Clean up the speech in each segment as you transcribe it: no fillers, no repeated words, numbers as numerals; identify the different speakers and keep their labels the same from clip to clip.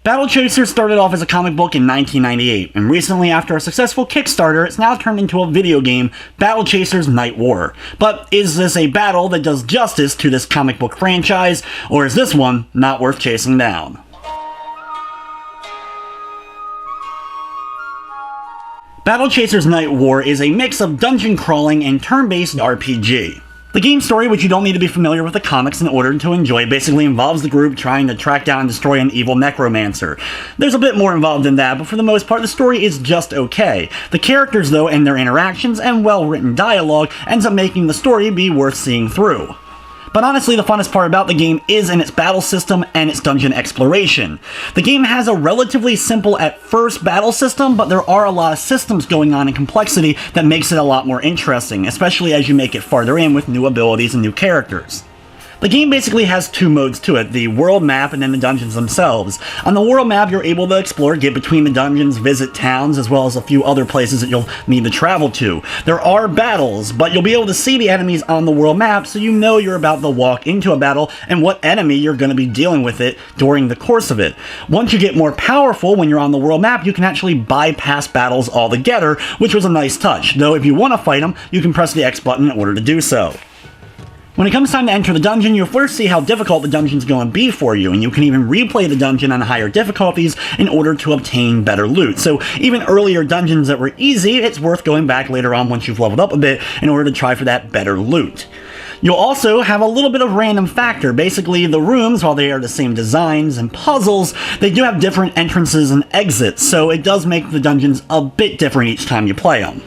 Speaker 1: Battle Chasers started off as a comic book in 1998, and recently, after a successful Kickstarter, it's now turned into a video game, Battle Chasers Nightwar. But is this a battle that does justice to this comic book franchise, or is this one not worth chasing down? Battle Chasers Nightwar is a mix of dungeon crawling and turn-based RPG. The game story, which you don't need to be familiar with the comics in order to enjoy, basically involves the group trying to track down and destroy an evil necromancer. There's a bit more involved than that, but for the most part the story is just okay. The characters though, and their interactions and well-written dialogue ends up making the story be worth seeing through. But honestly, the funnest part about the game is in its battle system and its dungeon exploration. The game has a relatively simple at first battle system, but there are a lot of systems going on and complexity that makes it a lot more interesting, especially as you make it farther in with new abilities and new characters. The game basically has two modes to it, the world map and then the dungeons themselves. On the world map, you're able to explore, get between the dungeons, visit towns, as well as a few other places that you'll need to travel to. There are battles, but you'll be able to see the enemies on the world map, so you know you're about to walk into a battle and what enemy you're going to be dealing with it during the course of it. Once you get more powerful when you're on the world map, you can actually bypass battles altogether, which was a nice touch, though if you want to fight them, you can press the X button in order to do so. When it comes time to enter the dungeon, you'll first see how difficult the dungeon's going to be for you, and you can even replay the dungeon on higher difficulties in order to obtain better loot. So even earlier dungeons that were easy, it's worth going back later on once you've leveled up a bit in order to try for that better loot. You'll also have a little bit of random factor. Basically, the rooms, while they are the same designs and puzzles, they do have different entrances and exits, so it does make the dungeons a bit different each time you play them.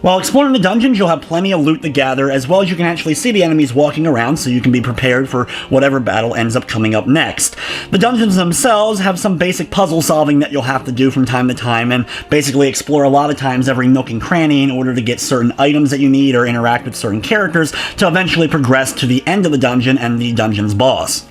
Speaker 1: While exploring the dungeons, you'll have plenty of loot to gather, as well as you can actually see the enemies walking around so you can be prepared for whatever battle ends up coming up next. The dungeons themselves have some basic puzzle solving that you'll have to do from time to time, and basically explore a lot of times every nook and cranny in order to get certain items that you need or interact with certain characters to eventually progress to the end of the dungeon and the dungeon's boss.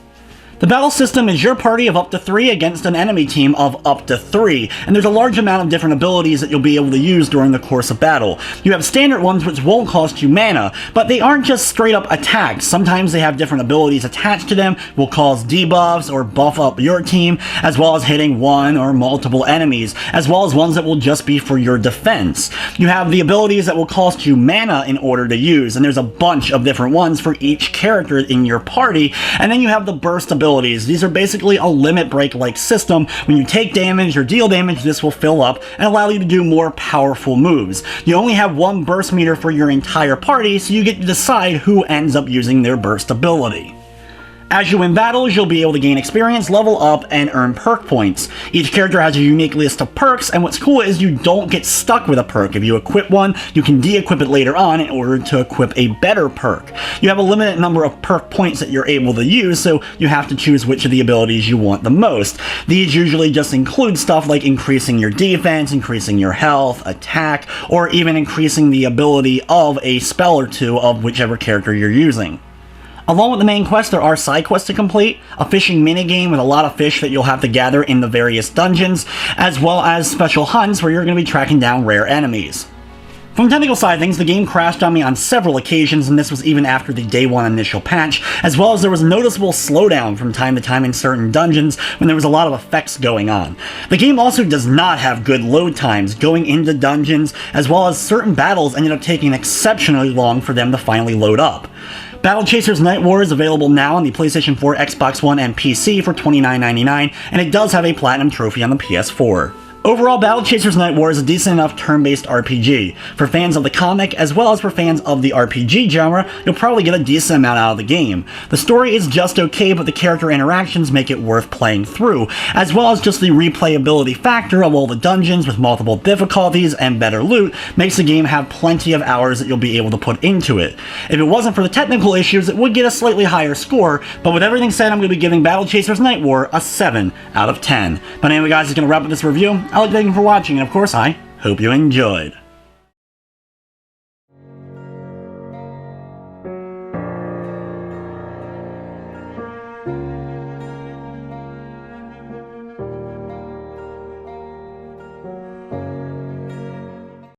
Speaker 1: The battle system is your party of up to 3 against an enemy team of up to 3, and there's a large amount of different abilities that you'll be able to use during the course of battle. You have standard ones which won't cost you mana, but they aren't just straight up attacks. Sometimes they have different abilities attached to them, will cause debuffs or buff up your team, as well as hitting one or multiple enemies, as well as ones that will just be for your defense. You have the abilities that will cost you mana in order to use, and there's a bunch of different ones for each character in your party, and then you have the burst abilities. These are basically a limit break-like system. When you take damage or deal damage, this will fill up and allow you to do more powerful moves. You only have one burst meter for your entire party, so you get to decide who ends up using their burst ability. As you win battles, you'll be able to gain experience, level up, and earn perk points. Each character has a unique list of perks, and what's cool is you don't get stuck with a perk. If you equip one, you can de-equip it later on in order to equip a better perk. You have a limited number of perk points that you're able to use, so you have to choose which of the abilities you want the most. These usually just include stuff like increasing your defense, increasing your health, attack, or even increasing the ability of a spell or two of whichever character you're using. Along with the main quest, there are side quests to complete, a fishing minigame with a lot of fish that you'll have to gather in the various dungeons, as well as special hunts where you're going to be tracking down rare enemies. From the technical side of things, the game crashed on me on several occasions, and this was even after the day one initial patch, as well as there was a noticeable slowdown from time to time in certain dungeons when there was a lot of effects going on. The game also does not have good load times going into dungeons, as well as certain battles ended up taking exceptionally long for them to finally load up. Battle Chasers Nightwar is available now on the PlayStation 4, Xbox One, and PC for $29.99, and it does have a Platinum Trophy on the PS4. Overall, Battle Chasers Nightwar is a decent enough turn-based RPG. For fans of the comic, as well as for fans of the RPG genre, you'll probably get a decent amount out of the game. The story is just okay, but the character interactions make it worth playing through, as well as just the replayability factor of all the dungeons with multiple difficulties and better loot makes the game have plenty of hours that you'll be able to put into it. If it wasn't for the technical issues, it would get a slightly higher score, but with everything said, I'm going to be giving Battle Chasers Nightwar a 7 out of 10. But anyway guys, it's going to wrap up this review. I'd like to thank you for watching, and of course, I hope you enjoyed.